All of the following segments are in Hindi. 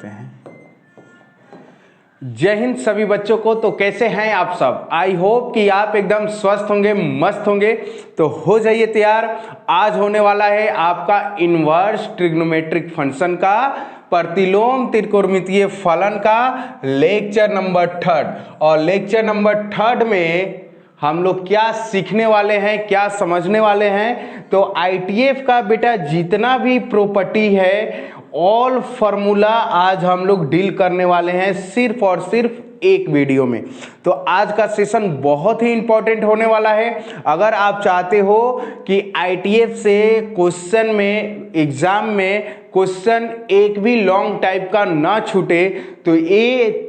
करते हैं। जय हिंद सभी बच्चों को। तो कैसे हैं आप सब? आई होप कि आप एकदम स्वस्थ होंगे, मस्त होंगे। तो हो जाइए तैयार। आज होने वाला है आपका इनवर्स ट्रिग्नोमेट्रिक फंक्शन का प्रतिलोम त्रिकोणमितीय फलन का लेक्चर नंबर 3। और लेक्चर नंबर 3 में हम लोग क्या सीखने वाले हैं, क्या समझने वाले हैं? तो आईटीएफ का बेटा जितना भी प्रॉपर्टी है, ऑल फार्मूला आज हम लोग डील करने वाले हैं सिर्फ और सिर्फ एक वीडियो में। तो आज का सेशन बहुत ही इंपॉर्टेंट होने वाला है। अगर आप चाहते हो कि आईटीएफ से क्वेश्चन में, एग्जाम में क्वेश्चन एक भी लॉन्ग टाइप का ना छूटे, तो ये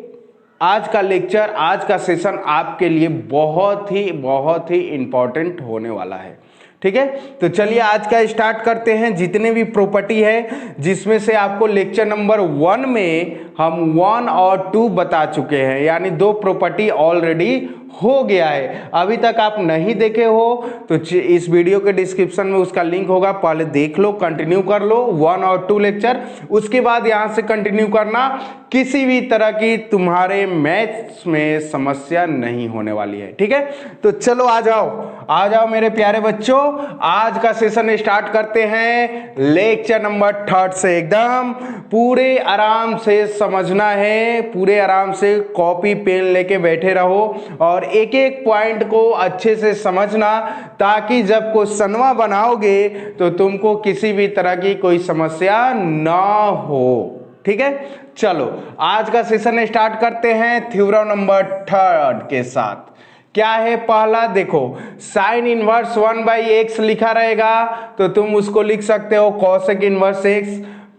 आज का लेक्चर, आज का सेशन आपके लिए बहुत ही इंपॉर्टेंट होने वाला है। ठीक है, तो चलिए आज का स्टार्ट करते हैं। जितने भी प्रॉपर्टी है, जिसमें से आपको लेक्चर नंबर 1 में हम 1 और 2 बता चुके हैं, यानी 2 प्रॉपर्टी ऑलरेडी हो गया है। अभी तक आप नहीं देखे हो तो इस वीडियो के डिस्क्रिप्शन में उसका लिंक होगा, पहले देख लो, कंटिन्यू कर लो 1 और 2 लेक्चर। उसके बाद यहां से कंटिन्यू करना, किसी भी तरह की तुम्हारे मैथ्स में समस्या नहीं होने वाली है। ठीक है, तो चलो आ जाओ मेरे प्यारे बच्चों। आज का सेशन स्टार्ट करते हैं लेक्चर नंबर 3 से। एकदम पूरे आराम से समझना है, पूरे आराम से कॉपी पेन लेके बैठे रहो और एक एक पॉइंट को अच्छे से समझना, ताकि जब क्वेश्चनवा बनाओगे तो तुमको किसी भी तरह की कोई समस्या ना हो। ठीक है, चलो आज का सेशन स्टार्ट करते हैं थ्योरम नंबर 3 के साथ। क्या है पहला? देखो, साइन इनवर्स 1/x लिखा रहेगा तो तुम उसको लिख सकते हो cosec inverse x।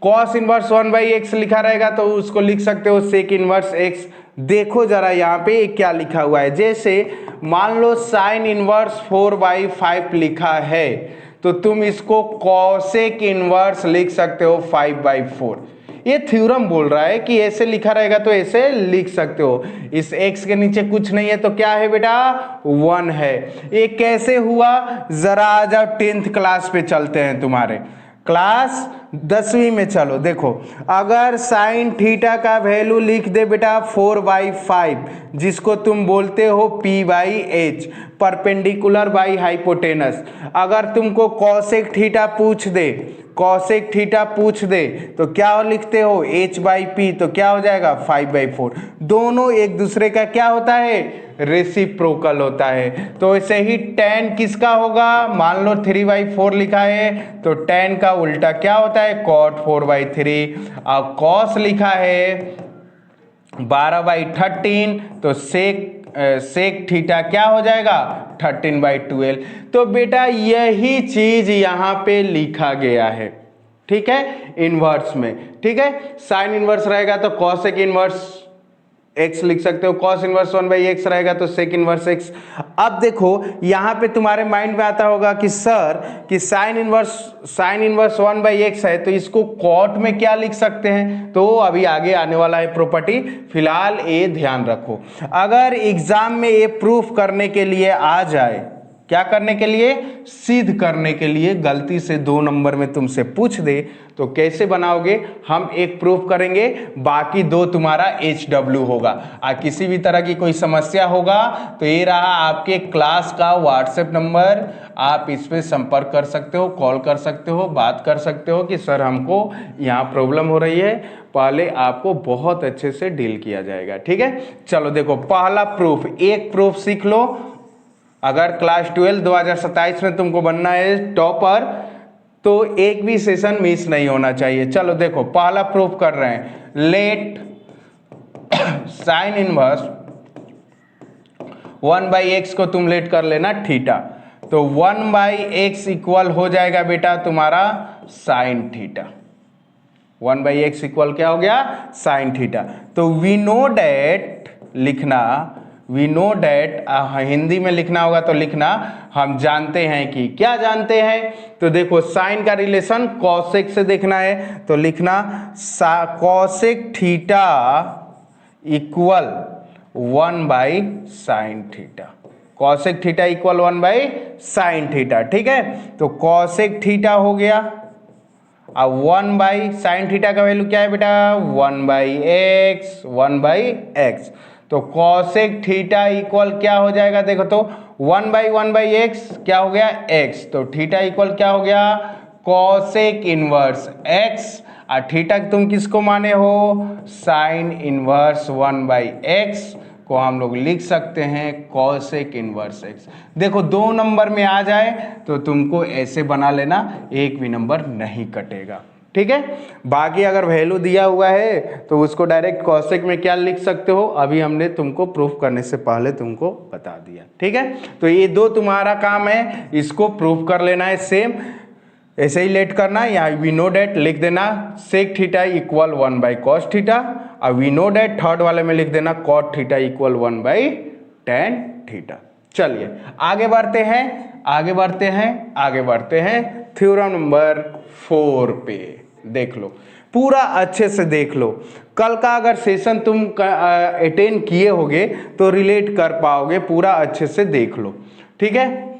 Cos inverse 1/x लिखा रहेगा तो उसको लिख सकते हो सेक इनवर्स x। देखो जरा यहाँ पे क्या लिखा हुआ है। जैसे मान लो साइन इनवर्स 4/5 लिखा है तो तुम इसको कॉसेक इनवर्स लिख सकते हो 5/4। ये थ्योरम बोल रहा है कि ऐसे लिखा रहेगा तो ऐसे लिख सकते हो। इस x के नीचे कुछ नहीं है तो क्या है बेटा? 1 है। ये कैसे हुआ? जरा आ जाओ 10th क्लास पे चलते हैं, तुम्हारे क्लास 10वीं में। चलो देखो, अगर साइन थीटा का वैल्यू लिख दे बेटा 4/5, जिसको तुम बोलते हो p/h, परपेंडिकुलर बाई हाइपोटेनस। अगर तुमको कॉसेक थीटा पूछ दे, कॉसेक थीटा पूछ दे तो क्या लिखते हो? h/p, तो क्या हो जाएगा? 5/4। दोनों एक दूसरे का क्या होता है? रेसिप्रोकल होता है। तो ऐसे ही tan किसका होगा? मान लो 3/4 लिखा है तो tan का उल्टा क्या होता है? cot 4/3। अब cos लिखा है 12/13 तो सेक थीटा क्या हो जाएगा? 13/12। तो बेटा यही चीज यहां पे लिखा गया है। ठीक है, इनवर्स में। ठीक है, साइन इनवर्स रहेगा तो कॉसेक इनवर्स x लिख सकते हो, कॉस इनवर्स 1/x रहेगा तो सेक इनवर्स x। अब देखो यहां पे तुम्हारे माइंड में आता होगा कि सर कि साइन इनवर्स 1/x है तो इसको कॉट में क्या लिख सकते हैं? तो अभी आगे आने वाला है प्रॉपर्टी, फिलहाल ये ध्यान रखो। अगर एग्जाम में ये प्रूफ करने के लिए आ जाए, क्या करने के लिए? सिद्ध करने के लिए, गलती से 2 नंबर में तुमसे पूछ दे तो कैसे बनाओगे? हम एक प्रूफ करेंगे, बाकी 2 तुम्हारा HW होगा। किसी भी तरह की कोई समस्या होगा तो ये रहा आपके क्लास का व्हाट्सएप नंबर, आप इस पे संपर्क कर सकते हो, कॉल कर सकते हो, बात कर सकते हो कि सर हमको यहाँ प्रॉब्लम हो रही है। पहले आपको बहुत अच्छे से डील किया जाएगा। ठीक है, चलो देखो पहला प्रूफ, एक प्रूफ सीख लो। अगर क्लास 12 2027 में तुमको बनना है टॉपर तो एक भी सेशन मिस नहीं होना चाहिए। चलो देखो पहला प्रूफ कर रहे हैं, लेट साइन इनवर्स 1/x को तुम लेट कर लेना थीटा, तो 1/x इक्वल हो जाएगा बेटा तुम्हारा साइन थीटा। 1/x इक्वल क्या हो गया? Sine theta. तो वी नो डैट लिखना, वी नो डैट, हिंदी में लिखना होगा तो लिखना हम जानते हैं कि, क्या जानते हैं? तो देखो साइन का रिलेशन कॉसेक से देखना है तो लिखना कॉसेक थीटा इक्वल 1/साइन थीटा। कॉसेक थीटा इक्वल 1/साइन थीटा। ठीक है, तो कॉसेक थीटा हो गया। अब 1/sin थीटा का वैल्यू क्या है बेटा 1/x। तो कॉसेक थीटा इक्वल क्या हो जाएगा देखो तो 1/1/x क्या हो गया x। तो थीटा इक्वल क्या हो गया कॉसेक इनवर्स x। और थीटा तुम किसको माने हो साइन इनवर्स 1/x को हम लोग लिख सकते हैं कॉसेक इनवर्स x। देखो 2 नंबर में आ जाए तो तुमको ऐसे बना लेना, एक भी नंबर नहीं कटेगा, ठीक है। बाकी अगर वैल्यू दिया हुआ है तो उसको डायरेक्ट कॉसेक में क्या लिख सकते हो, अभी हमने तुमको प्रूफ करने से पहले तुमको बता दिया, ठीक है। तो ये 2 तुम्हारा काम है, इसको प्रूफ कर लेना है सेम ऐसे ही लेट करना। यहाँ वी नो डेट लिख देना sec theta equal 1/cos theta, और वी नो डेट थर्ड वाले में लिख देना cot theta equal 1/tan theta. चलिए आगे बढ़ते हैं थ्योरम नंबर 4 पे। देख लो पूरा अच्छे से देख लो, कल का अगर सेशन तुम अटेंड किए होगे तो रिलेट कर पाओगे, पूरा अच्छे से देख लो, ठीक है।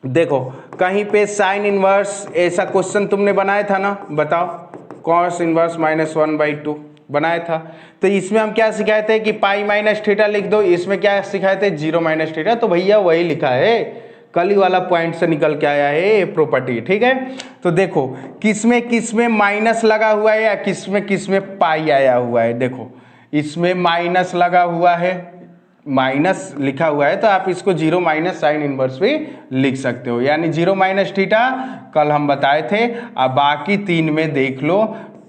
देखो कहीं पे साइन इनवर्स ऐसा क्वेश्चन तुमने बनाया था ना, बताओ कॉस इनवर्स -1/2 बनाया था। तो इसमें हम क्या सिखाए थे कि पाई माइनस थीटा लिख दो, इसमें क्या सिखाए थे 0 माइनस थीटा। तो भैया वही लिखा है, कल ही वाला पॉइंट से निकल के आया है ये प्रॉपर्टी, ठीक है। तो देखो किसमें माइनस लगा हुआ है या किसमें पाई आया हुआ है। देखो इसमें माइनस लगा हुआ है, माइनस लिखा हुआ है तो आप इसको 0 माइनस साइन इनवर्स भी लिख सकते हो, यानी 0 माइनस थीटा कल हम बताए थे। अब बाकी 3 में देख लो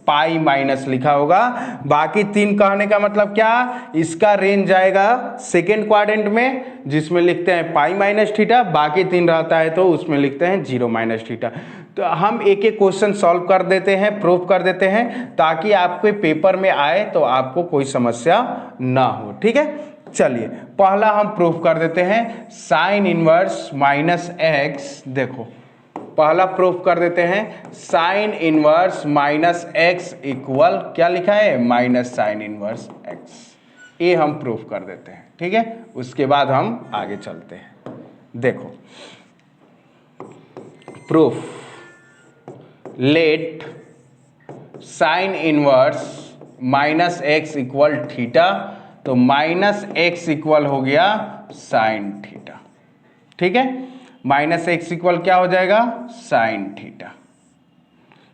पाई माइनस लिखा होगा। बाकी 3 कहने का मतलब क्या, इसका रेंज जाएगा सेकेंड क्वाड्रेंट में जिसमें लिखते हैं पाई माइनस थीटा, बाकी 3 रहता है तो उसमें लिखते हैं 0 माइनस थीटा। तो हम एक एक क्वेश्चन सॉल्व कर देते हैं, प्रूफ कर देते हैं, ताकि आपके पेपर में आए तो आपको कोई समस्या ना हो, ठीक है। चलिए पहला हम प्रूफ कर देते हैं साइन इनवर्स -x। देखो पहला प्रूफ कर देते हैं साइन इनवर्स -x इक्वल क्या लिखा है माइनस साइन इनवर्स x। ये हम प्रूफ कर देते हैं, ठीक है। उसके बाद हम आगे चलते हैं। देखो proof, late sine inverse -x equal theta. तो -x इक्वल हो गया साइन थीटा, ठीक है। -x इक्वल क्या हो जाएगा साइन थीटा,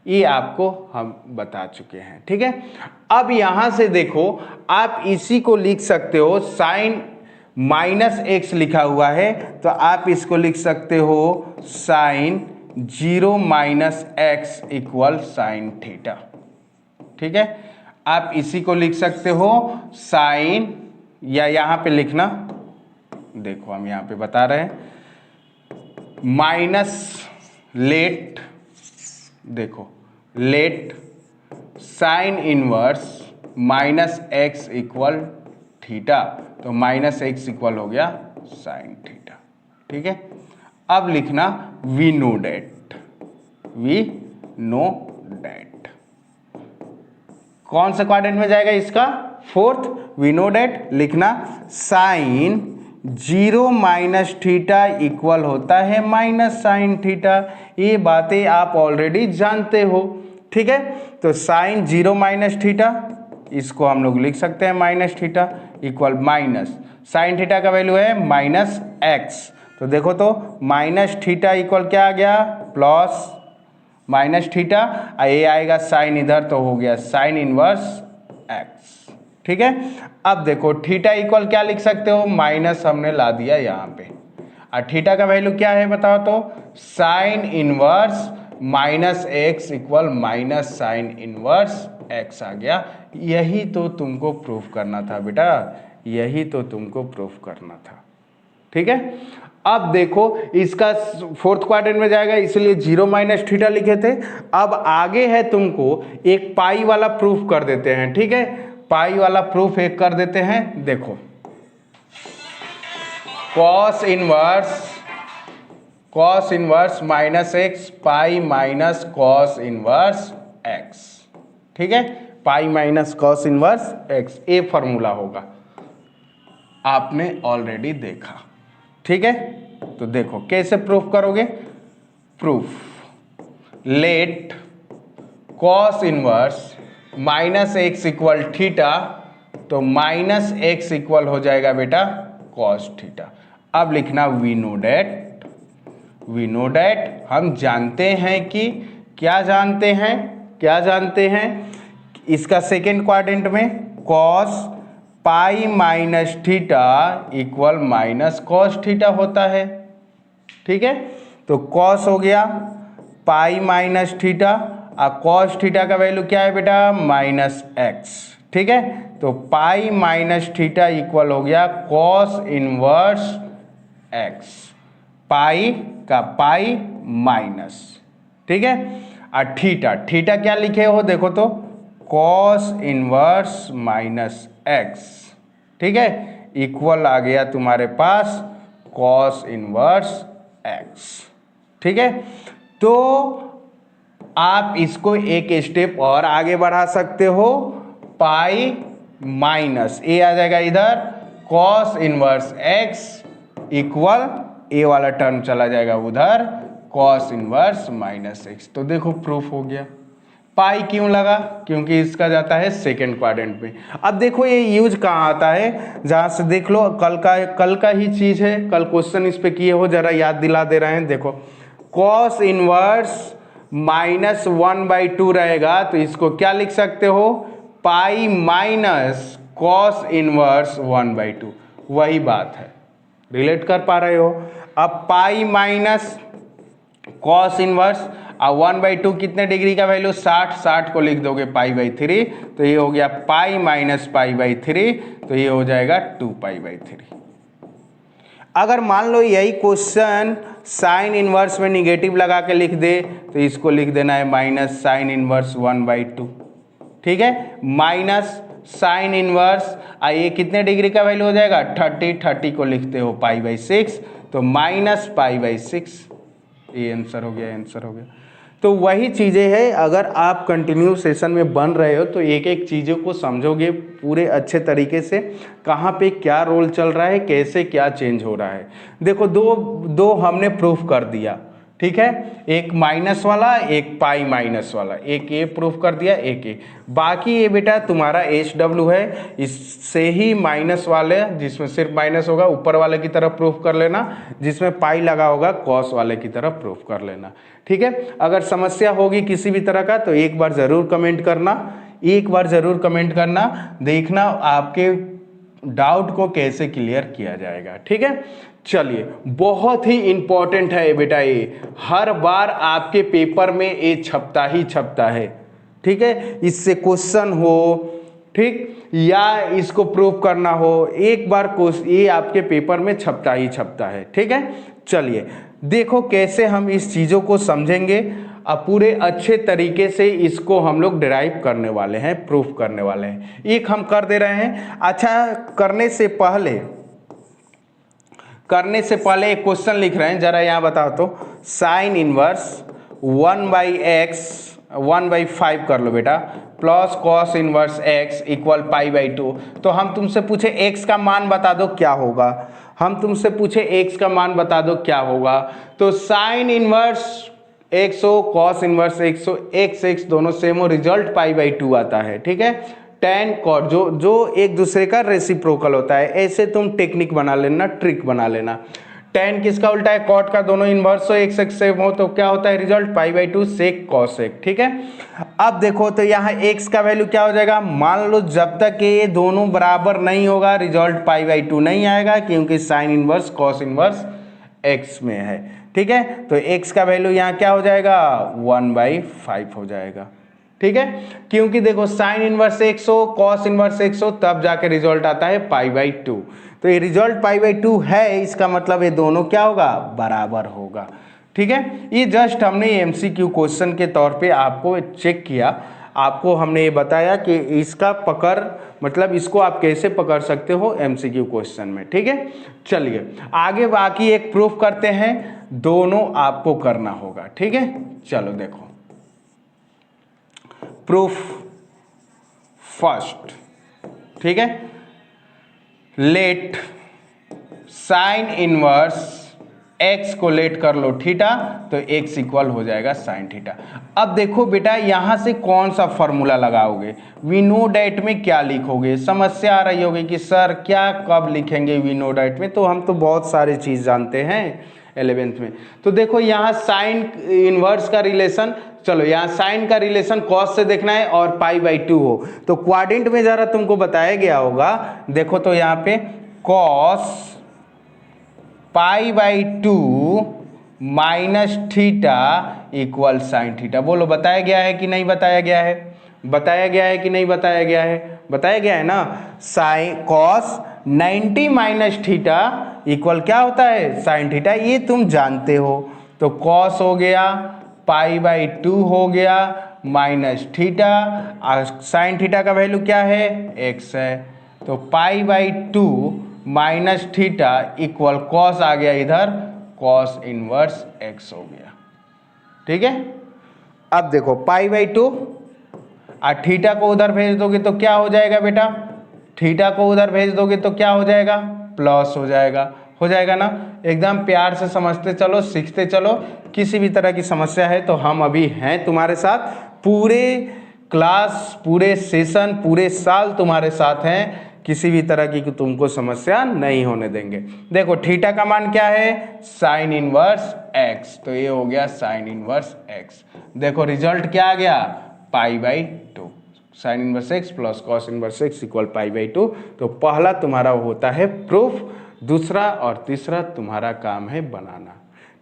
ये आपको हम बता चुके हैं, ठीक है। अब यहां से देखो आप इसी को लिख सकते हो, साइन -x लिखा हुआ है तो आप इसको लिख सकते हो sine 0 minus x equal sine theta, ठीक है। आप इसी को लिख सकते हो साइन, या यहां पे लिखना, देखो हम यहां पे बता रहे हैं माइनस लेट, देखो late sine inverse -x equal theta. तो -x इक्वल हो गया साइन थीटा, ठीक है। अब लिखना वी नो डेट, कौन सा क्वाड्रेंट में जाएगा इसका फोर्थ। वी नो डेट लिखना साइन 0 माइनस थीटा इक्वल होता है माइनस साइन थीटा। ये बातें आप ऑलरेडी जानते हो, ठीक है। तो साइन 0 माइनस थीटा इसको हम लोग लिख सकते हैं minus theta equal minus sine theta का वैल्यू है -x। तो देखो तो माइनस थीटा इक्वल क्या आ गया प्लस माइनस थीटा, ये आएगा साइन इधर तो हो गया साइन इनवर्स x, ठीक है। अब देखो थीटा इक्वल क्या लिख सकते हो माइनस हमने ला दिया यहाँ पे, और थीटा का वैल्यू क्या है बताओ तो sign inverse -x equal minus sign inverse x आ गया। यही तो तुमको प्रूफ करना था बेटा, यही तो तुमको प्रूफ करना था, ठीक है। अब देखो इसका फोर्थ क्वाड्रेंट में जाएगा इसलिए 0 माइनस थीटा लिखे थे। अब आगे है तुमको एक पाई वाला प्रूफ कर देते हैं, ठीक है। पाई वाला प्रूफ एक कर देते हैं। देखो cos inverse -x pi minus cos inverse x, ठीक है। Pi minus cos inverse x, ये फॉर्मूला होगा, आपने ऑलरेडी देखा, ठीक है। तो देखो कैसे प्रूफ करोगे, proof late cos inverse minus x equal theta, तो माइनस एक्स इक्वल हो जाएगा बेटा कॉस थीटा। अब लिखना वी नो डैट, हम जानते हैं कि क्या जानते हैं इसका सेकेंड क्वाड्रेंट में cos pi minus theta equal minus cos theta होता है। ठीक है, तो कॉस हो गया पाई माइनस थीटा और कॉस थीटा का वैल्यू क्या है बेटा माइनस एक्स। ठीक है, तो पाई माइनस थीटा इक्वल हो गया कॉस इनवर्स एक्स, पाई का पाई माइनस। ठीक है, और थीटा क्या लिखे हो देखो तो कॉस इनवर्स माइनस एक्स। ठीक है, इक्वल आ गया तुम्हारे पास कॉस इनवर्स एक्स। ठीक है, तो आप इसको एक स्टेप और आगे बढ़ा सकते हो, पाई माइनस ए आ जाएगा इधर कॉस इनवर्स एक्स इक्वल ए वाला टर्म चला जाएगा उधर कॉस इनवर्स माइनस एक्स। तो देखो प्रूफ हो गया। पाई क्यों लगा, क्योंकि इसका जाता है सेकेंड क्वाड्रेंट में। अब देखो ये यूज कहाँ आता है, जहाँ से देख लो कल का ही चीज है, कल क्वेश्चन इस पे किए हो, जरा याद दिला दे रहे हैं। देखो कॉस इनवर्स माइनस 1/2 रहेगा, तो इसको क्या लिख सकते हो पाई माइनस कॉस इनवर्स 1/2। वही बात है, रिलेट कर पा रहे हो। अब पाई माइनस कॉस इनवर्स और 1/2 कितने डिग्री का वैल्यू 60 को लिख दोगे पाई/3, तो ये हो गया पाई माइनस पाई/3, तो ये हो जाएगा 2π/3। अगर मान लो यही क्वेश्चन साइन इनवर्स में निगेटिव लगा के लिख दे, तो इसको लिख देना है माइनस साइन इनवर्स 1/2। ठीक है, माइनस साइन इनवर्स ये कितने डिग्री का वैल्यू हो जाएगा 30 को लिखते हो पाई/6, तो माइनस पाई/6। ये आंसर हो गया। तो वही चीज़ें हैं, अगर आप कंटिन्यू सेशन में बन रहे हो तो एक एक चीज़ों को समझोगे पूरे अच्छे तरीके से, कहाँ पे क्या रोल चल रहा है, कैसे क्या चेंज हो रहा है। देखो दो हमने प्रूफ कर दिया। ठीक है, एक माइनस वाला एक पाई माइनस वाला, एक ये प्रूफ कर दिया एक ये। बाकी ये बेटा तुम्हारा HW है, इससे ही माइनस वाले जिसमें सिर्फ माइनस होगा ऊपर वाले की तरफ प्रूफ कर लेना, जिसमें पाई लगा होगा कॉस वाले की तरफ प्रूफ कर लेना। ठीक है, अगर समस्या होगी किसी भी तरह का तो एक बार ज़रूर कमेंट करना, देखना आपके डाउट को कैसे क्लियर किया जाएगा। ठीक है, चलिए बहुत ही इंपॉर्टेंट है बेटा, ये हर बार आपके पेपर में ये छपता है। ठीक है, इससे क्वेश्चन हो, ठीक, या इसको प्रूफ करना हो, एक बार ये आपके पेपर में छपता है। ठीक है, चलिए देखो कैसे हम इस चीज़ों को समझेंगे, अब पूरे अच्छे तरीके से इसको हम लोग डिराइव करने वाले हैं, प्रूफ करने वाले हैं। एक हम कर दे रहे हैं। अच्छा, करने से पहले एक क्वेश्चन लिख रहे हैं, जरा यहाँ बताओ तो साइन इनवर्स 1/5 कर लो बेटा plus cos inverse x equal पाई/2। तो हम तुमसे पूछे x का मान बता दो क्या होगा, तो साइन इनवर्स x हो कॉस इनवर्स x हो, x दोनों सेम हो, रिजल्ट पाई/2 आता है। ठीक है, tan cot जो एक दूसरे का रेसिप्रोकल होता है, ऐसे तुम टेक्निक बना लेना, ट्रिक बना लेना। tan किसका उल्टा है कॉट का, दोनों इनवर्स हो, x सेम हो, तो क्या होता है रिजल्ट पाई/2 सेक कॉसेक। ठीक है, अब देखो तो यहाँ x का वैल्यू क्या हो जाएगा, मान लो जब तक ये दोनों बराबर नहीं होगा रिजल्ट पाई/2 नहीं आएगा, क्योंकि sine inverse cos inverse x में है। ठीक है, तो x का वैल्यू यहाँ क्या हो जाएगा 1/5 हो जाएगा। ठीक है, क्योंकि देखो साइन इनवर्स x हो कॉस इनवर्स x हो तब जाके रिजल्ट आता है पाई/2, तो ये रिजल्ट पाई/2 है, इसका मतलब ये दोनों क्या होगा बराबर होगा। ठीक है, ये जस्ट हमने MCQ क्वेश्चन के तौर पे आपको चेक किया, आपको हमने ये बताया कि इसका पकड़ मतलब इसको आप कैसे पकड़ सकते हो MCQ क्वेश्चन में। ठीक है, चलिए आगे बाकी एक प्रूफ करते हैं, दोनों आपको करना होगा। ठीक है, चलो देखो प्रूफ फर्स्ट। ठीक है, लेट साइन इनवर्स x को लेट कर लो थीटा, तो x इक्वल हो जाएगा साइन थीटा। अब देखो बेटा यहां से कौन सा फॉर्मूला लगाओगे, वी नो डैट में क्या लिखोगे। समस्या आ रही होगी कि सर क्या कब लिखेंगे वी नो डैट में, तो हम तो बहुत सारे चीज जानते हैं 11th में। तो देखो यहाँ साइन इनवर्स का रिलेशन, चलो यहाँ साइन का रिलेशन कॉस से देखना है और π/2 हो, तो क्वाड्रेंट में जरा तुमको बताया गया होगा, देखो तो यहाँ पे cos π/2 minus theta equal sine theta. बोलो बताया गया है कि नहीं बताया गया है, बताया गया है कि नहीं बताया गया है, बताया गया है ना। Sine cos 90 minus theta equal क्या होता है साइन थीटा, ये तुम जानते हो। तो कॉस हो गया π/2 हो गया माइनस थीटा, और साइन थीटा का वैल्यू क्या है x है, तो π/2 माइनस थीटा इक्वल कॉस आ गया इधर कॉस इनवर्स x हो गया। ठीक है, अब देखो π/2 और थीटा को उधर भेज दोगे तो क्या हो जाएगा बेटा, थीटा को उधर भेज दोगे तो क्या हो जाएगा प्लस हो जाएगा ना। एकदम प्यार से समझते चलो, सीखते चलो। किसी भी तरह की समस्या है तो हम अभी हैं तुम्हारे साथ, पूरे क्लास, पूरे सेशन, पूरे साल तुम्हारे साथ हैं, किसी भी तरह की तुमको समस्या नहीं होने देंगे। देखो थीटा का मान क्या है साइन इनवर्स x, तो ये हो गया साइन इनवर्स x। देखो रिजल्ट क्या आ गया π/2, sine inverse x plus cos inverse x equal π/2। तो पहला तुम्हारा होता है प्रूफ, दूसरा और तीसरा तुम्हारा काम है बनाना।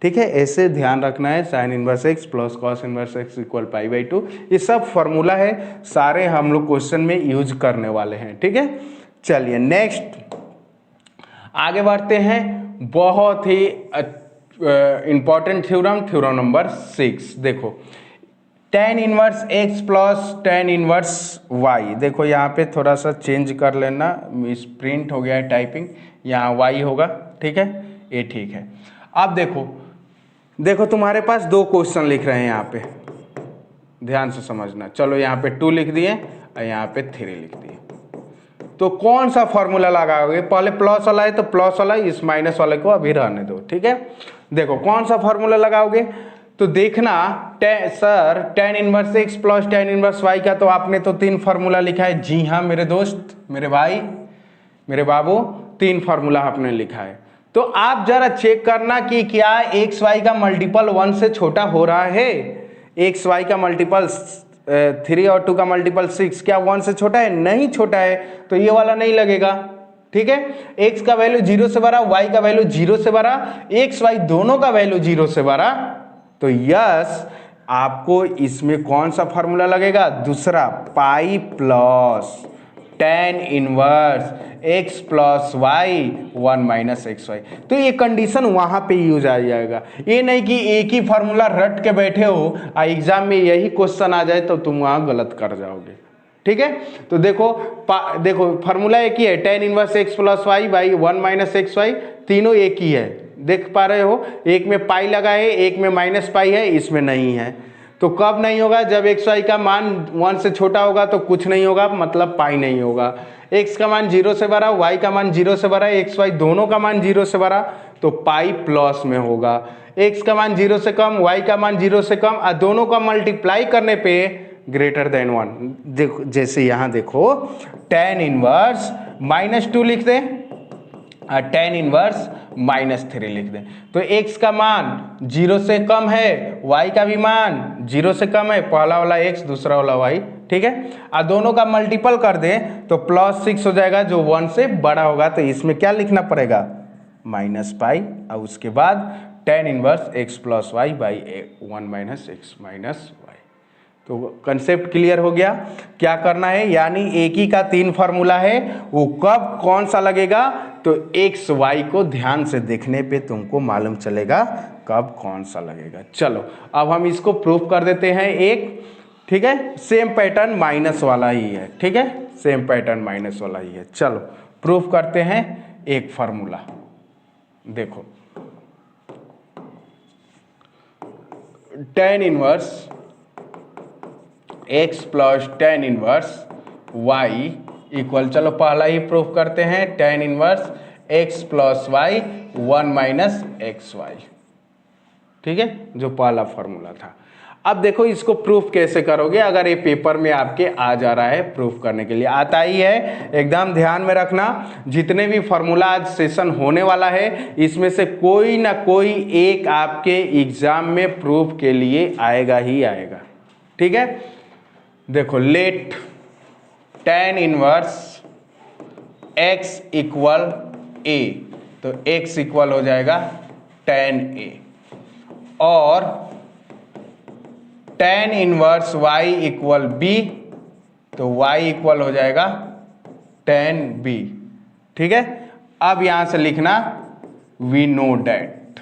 ठीक है, ऐसे ध्यान रखना है, sine inverse x plus cos inverse x equal π/2, ये सब फॉर्मूला है, सारे हम लोग क्वेश्चन में यूज करने वाले हैं। ठीक है, चलिए नेक्स्ट आगे बढ़ते हैं। बहुत ही इंपॉर्टेंट थ्योरम नंबर 6। देखो tan inverse x plus tan inverse y, देखो यहाँ पे थोड़ा सा चेंज कर लेना, मिस प्रिंट हो गया है टाइपिंग, यहाँ y होगा। ठीक है, ये ठीक है। अब देखो तुम्हारे पास दो क्वेश्चन लिख रहे हैं यहाँ पे, ध्यान से समझना। चलो यहाँ पे 2 लिख दिए और यहाँ पे 3 लिख दिए, तो कौन सा फॉर्मूला लगाओगे, पहले प्लस वाला है तो प्लस वाला, इस माइनस वाले को अभी रहने दो। ठीक है, देखो कौन सा फॉर्मूला लगाओगे, तो देखना sir tan inverse x plus tan inverse y का तो आपने तो 3 फार्मूला लिखा है। जी हाँ मेरे दोस्त, मेरे भाई, मेरे बाबू, 3 फार्मूला आपने लिखा है। तो आप जरा चेक करना कि क्या एक्स वाई का मल्टीपल 1 से छोटा हो रहा है, एक्स वाई का मल्टीपल 3 और 2 का मल्टीपल 6 क्या 1 से छोटा है, नहीं छोटा है, तो ये वाला नहीं लगेगा। ठीक है, x का वैल्यू 0 से बड़ा, y का वैल्यू 0 से बड़ा, x y दोनों का वैल्यू 0 से बड़ा, तो यस आपको इसमें कौन सा फॉर्मूला लगेगा, दूसरा pi plus tan inverse x plus y 1 minus x y. तो ये कंडीशन वहां पे यूज आ जाएगा, ये नहीं कि एक ही फार्मूला रट के बैठे हो और एग्जाम में यही क्वेश्चन आ जाए तो तुम वहां गलत कर जाओगे। ठीक है, तो देखो फार्मूला एक ही है, tan inverse x plus y by 1 minus x y, तीनों एक ही है, देख पा रहे हो। एक में पाई लगा है, एक में माइनस पाई है, इसमें नहीं है। तो कब नहीं होगा, जब एक्स वाई का मान 1 से छोटा होगा तो कुछ नहीं होगा, मतलब पाई नहीं होगा। x का मान 0 से बड़ा, y का मान 0 से बड़ा, एक्स वाई दोनों का मान 0 से बड़ा, तो पाई प्लस में होगा। x का मान 0 से कम, y का मान 0 से कम, और दोनों का मल्टीप्लाई करने पे ग्रेटर देन 1। देखो जैसे यहाँ देखो tan इनवर्स -2 लिख दें और tan इनवर्स -3 लिख दें, तो x का मान 0 से कम है, y का भी मान 0 से कम है, पहला वाला x दूसरा वाला y। ठीक है, और दोनों का मल्टीपल कर दें तो +6 हो जाएगा जो 1 से बड़ा होगा, तो इसमें क्या लिखना पड़ेगा -पाई, और उसके बाद tan inverse x plus y by 1 minus x minus y. तो कंसेप्ट क्लियर हो गया, क्या करना है, यानी एक ही का 3 फार्मूला है, वो कब कौन सा लगेगा, तो एक्स वाई को ध्यान से देखने पे तुमको मालूम चलेगा कब कौन सा लगेगा। चलो अब हम इसको प्रूफ कर देते हैं एक। ठीक है, सेम पैटर्न माइनस वाला ही है। ठीक है, सेम पैटर्न माइनस वाला ही है। चलो प्रूफ करते हैं एक फार्मूला। देखो tan inverse x plus tan inverse y equal, चलो पहला ही प्रूफ करते हैं, tan inverse x plus y 1 minus x y. ठीक है, जो पहला फॉर्मूला था। अब देखो इसको प्रूफ कैसे करोगे, अगर ये पेपर में आपके आ जा रहा है प्रूफ करने के लिए, आता ही है, एकदम ध्यान में रखना। जितने भी फॉर्मूला आज सेशन होने वाला है इसमें से कोई ना कोई एक आपके एग्जाम में प्रूफ के लिए आएगा ही आएगा। ठीक है, देखो let tan inverse x equal a, तो x इक्वल हो जाएगा tan a, और tan inverse y equal b, तो y इक्वल हो जाएगा tan b। ठीक है, अब यहां से लिखना we know that,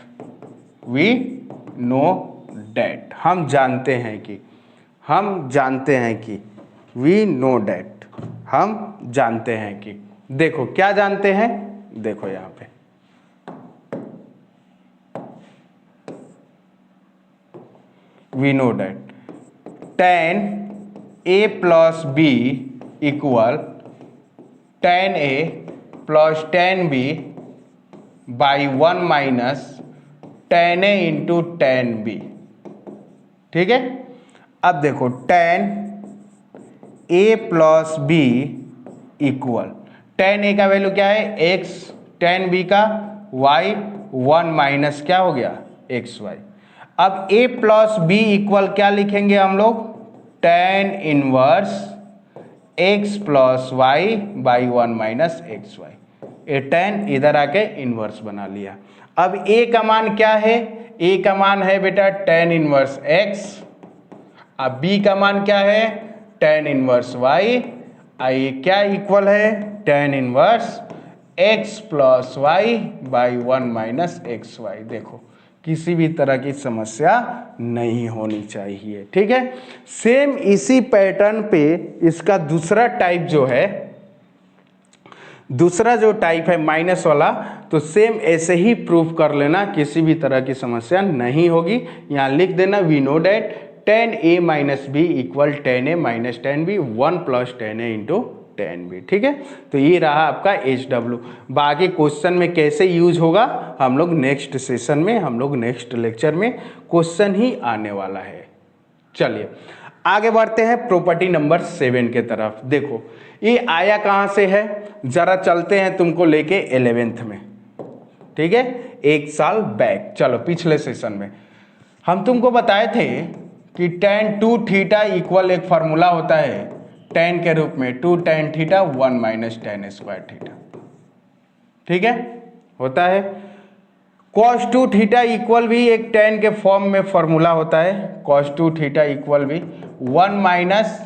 we know that, हम जानते हैं कि, हम जानते हैं कि, वी नो डेट, हम जानते हैं कि। देखो क्या जानते हैं, देखो यहां पे we know that tan a plus b equal tan a plus tan b by 1 minus tan a into tan b। ठीक है, अब देखो tan a plus b equal tan a का वैल्यू क्या है x, tan b का y, 1 माइनस क्या हो गया एक्स वाई। अब a प्लस बी इक्वल क्या लिखेंगे हम लोग, tan inverse x plus y by 1 minus x Y. A tan इधर आके इनवर्स बना लिया। अब a का मान क्या है, a का मान है बेटा tan इनवर्स x, अब b का मान क्या है tan इनवर्स y, ये क्या इक्वल है tan inverse x plus y by 1 minus x y. देखो किसी भी तरह की समस्या नहीं होनी चाहिए। ठीक है, सेम इसी पैटर्न पे इसका दूसरा टाइप जो है, दूसरा जो टाइप है माइनस वाला, तो सेम ऐसे ही प्रूफ कर लेना, किसी भी तरह की समस्या नहीं होगी। यहां लिख देना we know that tan a minus b equal tan a minus tan b 1 plus tan a into tan b। ठीक है, तो ये रहा आपका HW। बाकी क्वेश्चन में कैसे यूज होगा हम लोग नेक्स्ट सेशन में, हम लोग नेक्स्ट लेक्चर में क्वेश्चन ही आने वाला है। चलिए आगे बढ़ते हैं प्रॉपर्टी नंबर 7 के तरफ। देखो ये आया कहां से है, जरा चलते हैं तुमको लेके 11th में। ठीक है, एक साल बैक, चलो पिछले सेशन में हम तुमको बताए थे कि tan 2 थीटा इक्वल एक फॉर्मूला होता है tan के रूप में 2 tan theta 1 minus tan square theta. ठीक है, होता है। cos 2 थीटा इक्वल भी एक tan के फॉर्म में फॉर्मूला होता है, cos 2 थीटा इक्वल भी 1 minus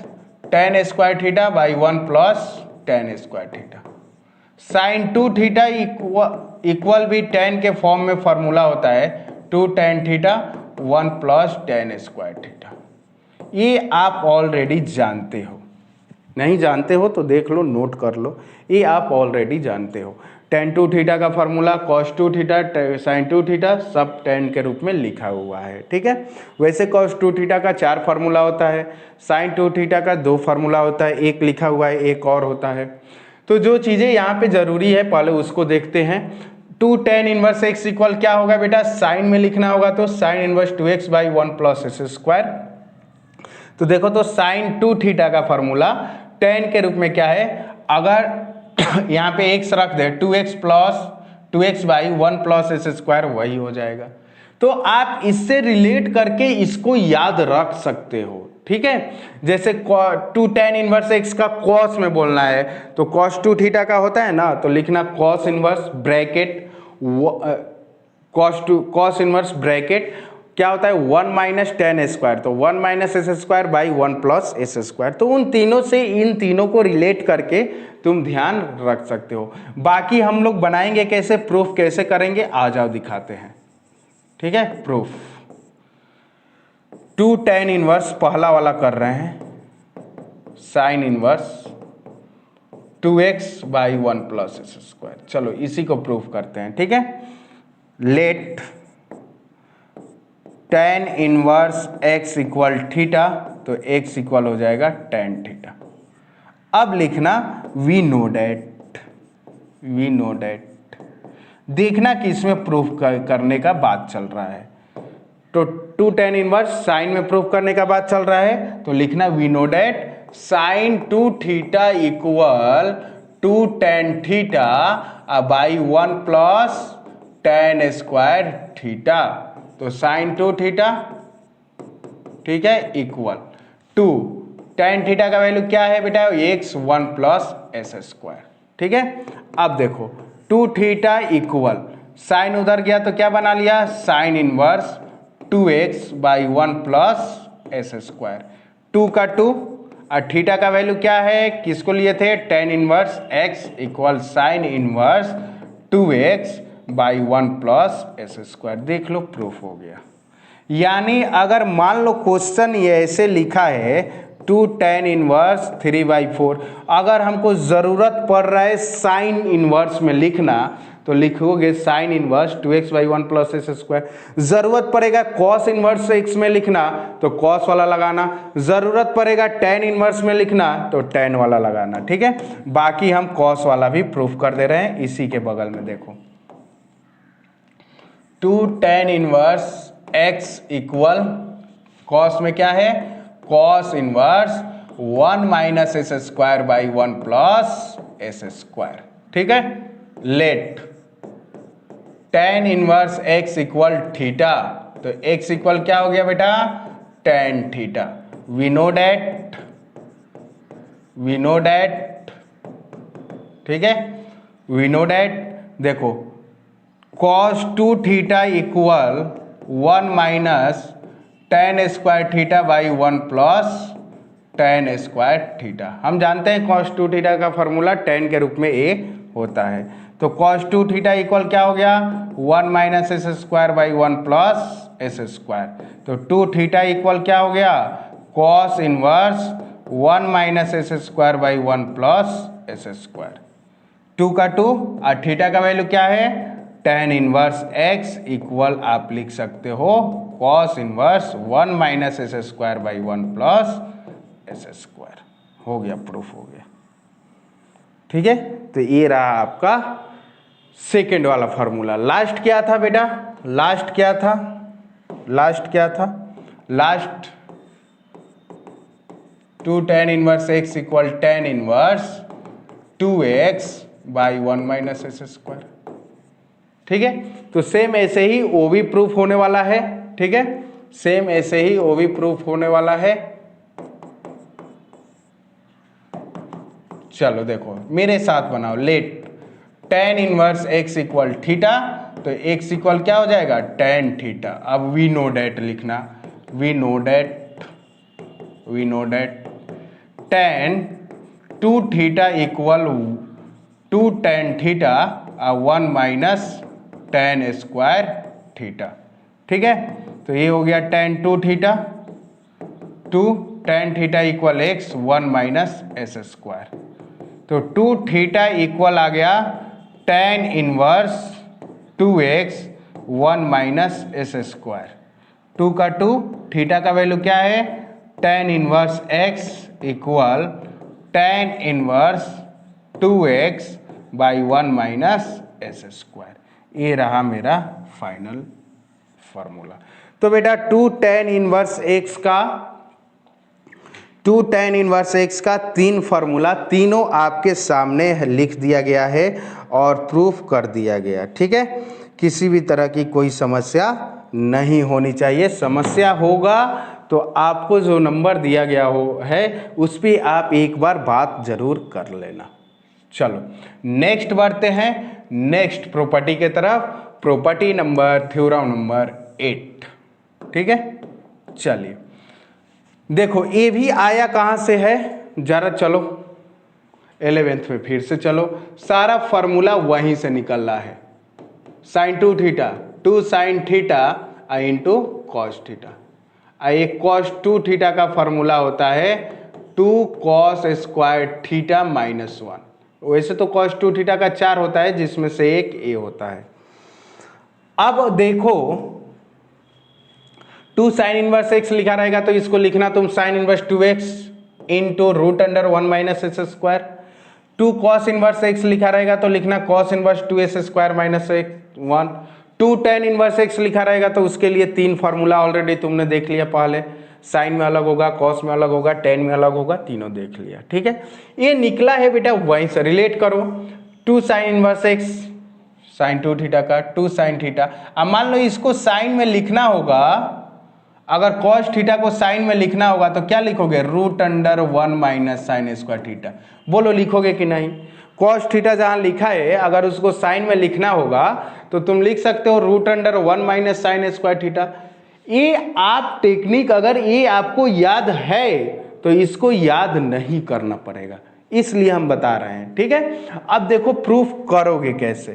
tan square theta by 1 plus tan square theta. sin 2 theta equal भी tan के फॉर्म में फॉर्मूला होता है 2 tan theta 1 plus tan square theta. ये आप ऑलरेडी जानते हो, नहीं जानते हो तो देख लो, नोट कर लो, ये आप ऑलरेडी जानते हो। tan 2 थीटा का formula cos 2 theta sin 2 theta सब tan के रूप में लिखा हुआ है। ठीक है, वैसे cos 2 थीटा का 4 फार्मूला होता है, sin 2 थीटा का 2 फार्मूला होता है, एक लिखा हुआ है, एक और होता है। तो जो चीज़ें यहाँ पे जरूरी है पहले उसको देखते हैं। 2 tan इनवर्स x इक्वल क्या होगा बेटा, साइन में लिखना होगा तो sign inverse 2x by 1 plus s square. तो देखो तो साइन 2 थीटा का फॉर्मूला tan के रूप में क्या है, अगर यहाँ पे x रख दे 2x plus 2x by 1 plus s square, वही हो जाएगा। तो आप इससे रिलेट करके इसको याद रख सकते हो। ठीक है, जैसे 2 tan इनवर्स x का cos में बोलना है तो cos 2 थीटा का होता है ना, तो लिखना cos inverse bracket cos inverse bracket क्या होता है 1 माइनस tan स्क्वायर, तो 1 minus s square by 1 plus s square. तो उन तीनों से इन तीनों को रिलेट करके तुम ध्यान रख सकते हो। बाकी हम लोग बनाएंगे कैसे, प्रूफ कैसे करेंगे, आ जाओ दिखाते हैं। ठीक है, प्रूफ 2 tan इनवर्स पहला वाला कर रहे हैं, sine inverse 2x by 1 plus s square. चलो इसी को प्रूफ करते हैं। ठीक है, let tan inverse x equal theta, तो x इक्वल हो जाएगा tan थीटा। अब लिखना we know that, we know that देखना कि इसमें प्रूफ करने का बात चल रहा है। तो 2 tan इनवर्स साइन में प्रूफ करने का बात चल रहा है, तो लिखना we know that sine 2 theta equal 2 tan theta by 1 plus tan square theta. तो साइन 2 थीटा, ठीक है, इक्वल 2 tan थीटा का वैल्यू क्या है बेटा, x 1 प्लस एस स्क्वायर। ठीक है, अब देखो 2 थीटा इक्वल साइन उधर गया तो क्या बना लिया, sine inverse 2x by 1 plus s square. 2 का 2 और थीटा का वैल्यू क्या है, किसको लिए थे, tan inverse x equal sine inverse 2x by 1 plus s square. देख लो प्रूफ हो गया। यानी अगर मान लो क्वेश्चन ये ऐसे लिखा है 2 tan इनवर्स 3/4, अगर हमको ज़रूरत पड़ रहा है साइन इनवर्स में लिखना तो लिखोगे sign inverse 2x by 1 plus s square. ज़रूरत पड़ेगा कॉस इनवर्स x में लिखना तो कॉस वाला लगाना, ज़रूरत पड़ेगा tan इनवर्स में लिखना तो tan वाला लगाना। ठीक है, बाकी हम कॉस वाला भी प्रूफ कर दे रहे हैं इसी के बगल में। देखो 2 tan inverse x equal cos में क्या है, cos inverse 1 minus s square by 1 plus s square. ठीक है, let tan inverse x equal theta, तो x इक्वल क्या हो गया बेटा, tan theta. We know that, ठीक है, वी नो डेट। देखो cos 2 theta equal 1 minus tan square theta by 1 plus tan square theta. हम जानते हैं cos 2 थीटा का फॉर्मूला tan के रूप में a होता है, तो cos 2 थीटा इक्वल क्या हो गया, 1 minus s square by 1 plus s square. तो 2 थीटा इक्वल क्या हो गया, cos inverse 1 minus s square by 1 plus s square. 2 का 2 और थीटा का वैल्यू क्या है, tan इनवर्स x इक्वल आप लिख सकते हो cos inverse 1 minus s square by 1 plus s square. हो गया, प्रूफ हो गया। ठीक है, तो ये रहा आपका सेकेंड वाला फॉर्मूला। लास्ट क्या था बेटा, लास्ट क्या था, last 2 tan inverse x equal tan inverse 2x by 1 minus s square. ठीक है, तो सेम ऐसे ही ओ भी प्रूफ होने वाला है। ठीक है, सेम ऐसे ही ओ भी प्रूफ होने वाला है। चलो देखो मेरे साथ बनाओ, let tan inverse x equal theta, तो x इक्वल क्या हो जाएगा, tan थीटा। अब वी नो डेट लिखना, we know that tan 2 theta equal 2 tan theta 1 minus tan square theta. ठीक है, तो ये हो गया tan 2 theta, 2 tan theta equal x 1 minus s square. तो 2 थीटा इक्वल आ गया tan inverse 2x 1 minus s square. 2 का 2, थीटा का वैल्यू क्या है, tan inverse x equal tan inverse 2x by 1 minus s square. ये रहा मेरा फाइनल फॉर्मूला। तो बेटा 2 tan इनवर्स x का 3 फार्मूला, तीनों आपके सामने लिख दिया गया है और प्रूफ कर दिया गया। ठीक है, किसी भी तरह की कोई समस्या नहीं होनी चाहिए। समस्या होगा तो आपको जो नंबर दिया गया है उस पर आप एक बार बात जरूर कर लेना। चलो नेक्स्ट बढ़ते हैं, नेक्स्ट प्रॉपर्टी के तरफ, प्रॉपर्टी नंबर, थ्योरम नंबर 8। ठीक है, चलिए देखो ये भी आया कहाँ से है, जरा चलो 11th में फिर से चलो, सारा फॉर्मूला वहीं से निकल रहा है। Sine 2 theta 2 sine theta into cos theta, एक कॉस 2 थीटा का फॉर्मूला होता है 2 कॉस स्क्वायर थीटा माइनस 1। वैसे तो कॉस 2 थीटा का 4 होता है जिसमें से एक ए होता है। अब देखो 2 साइन इनवर्स x लिखा रहेगा तो इसको लिखना तुम sine inverse 2x into root under 1 minus s square. 2 cos inverse x लिखा रहेगा तो लिखना cos inverse 2s square minus 1। 2 tan inverse x लिखा रहेगा तो उसके लिए 3 फार्मूला ऑलरेडी तुमने देख लिया पहले, साइन में अलग होगा, कॉस में अलग होगा, टेन में अलग होगा, तीनों देख लिया। ठीक है, ये निकला है बेटा वहीं से रिलेट करो। 2 sine inverse x sine 2 theta का 2 साइन थीटा। अब मान लो इसको साइन में लिखना होगा, अगर कॉस थीटा को साइन में लिखना होगा तो क्या लिखोगे, root under 1 minus sine square theta. बोलो लिखोगे कि नहीं। कॉस थीटा जहां लिखा है अगर उसको साइन में लिखना होगा तो तुम लिख सकते हो root under 1 minus sine square theta. ये आप टेक्निक अगर ये आपको याद है तो इसको याद नहीं करना पड़ेगा, इसलिए हम बता रहे हैं। ठीक है, अब देखो प्रूफ करोगे कैसे,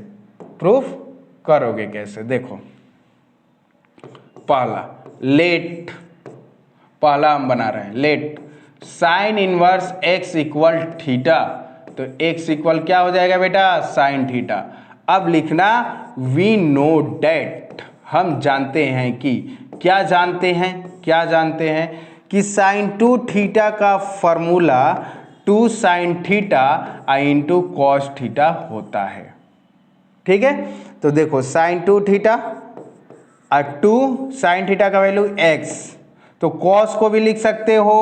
प्रूफ करोगे कैसे। देखो पहला लेट, पहला हम बना रहे हैं late sine inverse x equal theta, तो एक्स इक्वल क्या हो जाएगा बेटा, साइन थीटा। अब लिखना वी नो डेट, हम जानते हैं कि, क्या जानते हैं, क्या जानते हैं कि साइन 2 थीटा का formula 2 sine theta into cos theta होता है। ठीक है, तो देखो साइन 2 थीटा और 2 साइन थीटा का वैल्यू x, तो कॉस को भी लिख सकते हो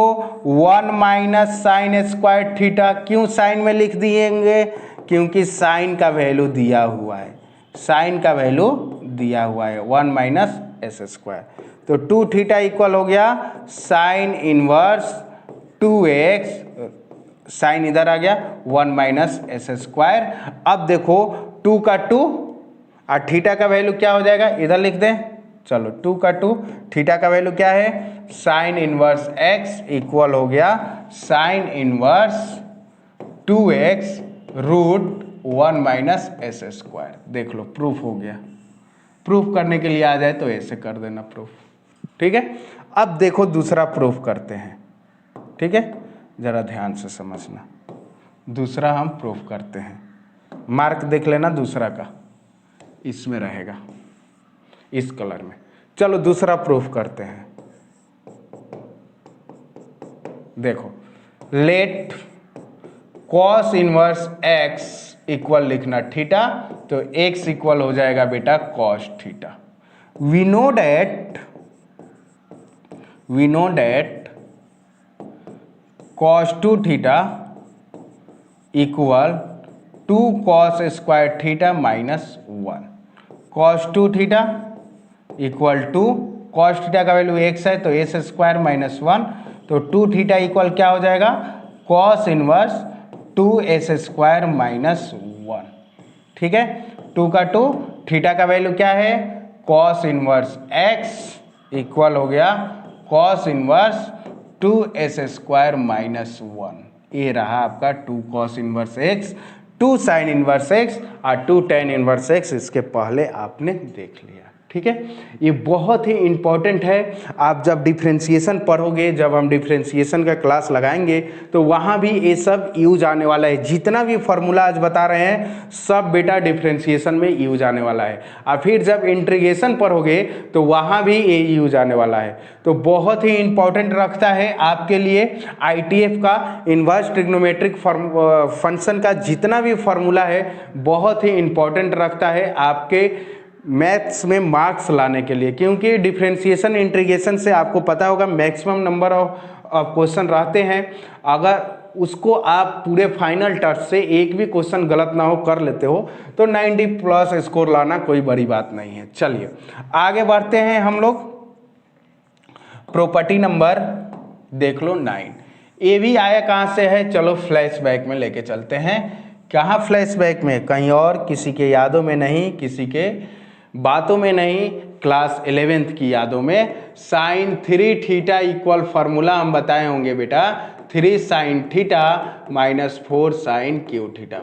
1 माइनस साइन स्क्वायर थीटा। क्यों साइन में लिख दिएंगे, क्योंकि साइन का वैल्यू दिया हुआ है, साइन का वैल्यू दिया हुआ है 1 माइनस एस स्क्वायर। तो 2 थीटा इक्वल हो गया साइन इनवर्स 2x, साइन इधर आ गया 1 माइनस एस स्क्वायर। अब देखो 2 का 2 और थीटा का वैल्यू क्या हो जाएगा, इधर लिख दें, चलो 2 का 2, थीटा का वैल्यू क्या है, साइन इनवर्स x इक्वल हो गया sine inverse 2x root 1 minus s square. देख लो प्रूफ हो गया। प्रूफ करने के लिए आ जाए तो ऐसे कर देना प्रूफ। ठीक है, अब देखो दूसरा प्रूफ करते हैं। ठीक है, जरा ध्यान से समझना, दूसरा हम प्रूफ करते हैं। मार्क देख लेना दूसरा का, इसमें रहेगा इस कलर में। चलो दूसरा प्रूफ करते हैं। देखो let cos inverse x equal लिखना थीटा, तो x इक्वल हो जाएगा बेटा cos theta. We know that cos 2 theta equal 2 cos square theta minus 1। Cos 2 theta equal two cos theta का वैल्यू x है तो एस स्क्वायर माइनस 1, तो 2 थीटा इक्वल क्या हो जाएगा, cos inverse 2s square minus 1। ठीक है, 2 का 2, थीटा का वैल्यू क्या है, कॉस इनवर्स x इक्वल हो गया cos inverse 2s square minus 1। ये रहा आपका 2 cos inverse x, 2 sine inverse x और 2 टेन इनवर्स x, इसके पहले आपने देख लिया। ठीक है, ये बहुत ही इंपॉर्टेंट है। आप जब डिफ्रेंशिएशन पढ़ोगे, जब हम डिफ्रेंशिएशन का क्लास लगाएंगे तो वहाँ भी ये सब यूज आने वाला है। जितना भी फार्मूला आज बता रहे हैं सब बेटा डिफ्रेंशिएशन में यूज आने वाला है। और फिर जब इंटीग्रेशन पढ़ोगे तो वहाँ भी ये यूज आने वाला है। तो बहुत ही इंपॉर्टेंट रखता है आपके लिए ITF का इन्वर्स ट्रिग्नोमेट्रिक फंक्शन का जितना भी फार्मूला है, बहुत ही इंपॉर्टेंट रखता है आपके मैथ्स में मार्क्स लाने के लिए। क्योंकि डिफरेंशिएशन इंटीग्रेशन से आपको पता होगा मैक्सिमम नंबर ऑफ क्वेश्चन रहते हैं। अगर उसको आप पूरे फाइनल टच से एक भी क्वेश्चन गलत ना हो कर लेते हो तो 90 प्लस स्कोर लाना कोई बड़ी बात नहीं है। चलिए आगे बढ़ते हैं हम लोग। प्रॉपर्टी नंबर देख लो 9। ये भी आया कहाँ से है, चलो फ्लैशबैक में लेके चलते हैं। कहाँ फ्लैशबैक में, कहीं और, किसी के यादों में नहीं, किसी के बातों में नहीं, क्लास 11th की यादों में। साइन 3 थीटा इक्वल फार्मूला हम बताए होंगे बेटा 3 sine theta minus 4 sine cube theta.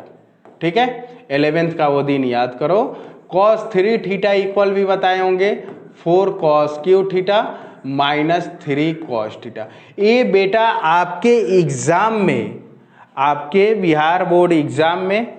ठीक है, 11th का वो दिन याद करो। कॉस 3 थीटा इक्वल भी बताए होंगे 4 cos cube theta minus 3 cos theta. ये बेटा आपके एग्जाम में, आपके बिहार बोर्ड एग्जाम में,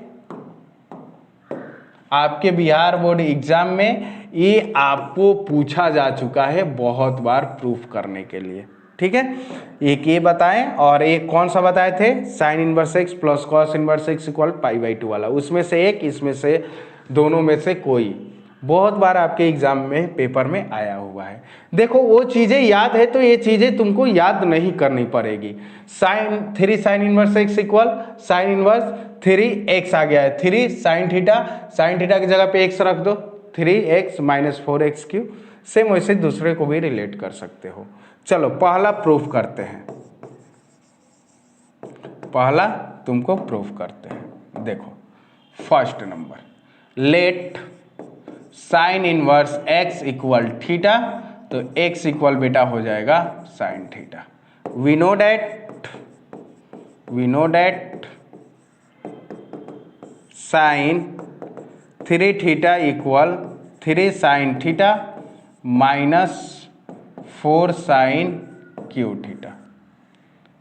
आपके बिहार बोर्ड एग्जाम में ये आपको पूछा जा चुका है बहुत बार प्रूफ करने के लिए। ठीक है, एक ये बताएं और एक कौन सा बताए थे, sine inverse x plus cos inverse x equal π/2 वाला, उसमें से एक, इसमें से दोनों में से कोई। बहुत बार आपके एग्जाम में पेपर में आया हुआ है। देखो वो चीज़ें याद है तो ये चीज़ें तुमको याद नहीं करनी पड़ेगी। Three sign inverse x equal sine inverse 3x आ गया है, 3 साइन थीटा की जगह पे x रख दो, 3x - 4x3। सेम वैसे दूसरे को भी रिलेट कर सकते हो। चलो पहला प्रूफ करते हैं, पहला तुमको प्रूफ करते हैं। देखो first number, let sine inverse x equal theta, तो x इक्वल बेटा हो जाएगा sine theta. We know that sine 3 theta equal 3 sine theta -4 sine cube theta.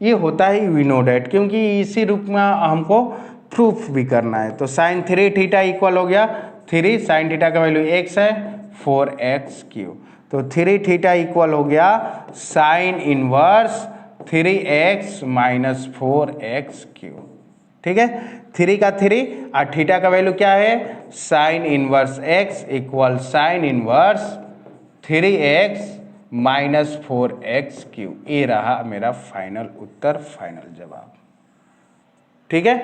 ये होता है वी नो डेट, क्योंकि इसी रूप में हमको प्रूफ भी करना है। तो साइन 3 थीटा इक्वल हो गया 3 साइन थीटा का वैल्यू x है 4x3, तो 3 थीटा इक्वल हो गया साइन इनवर्स 3x - 4x3। ठीक है, 3 का 3 और थीटा का वैल्यू क्या है, sine inverse x equal sine inverse 3x - 4x3। ये रहा मेरा फाइनल उत्तर, फाइनल जवाब। ठीक है,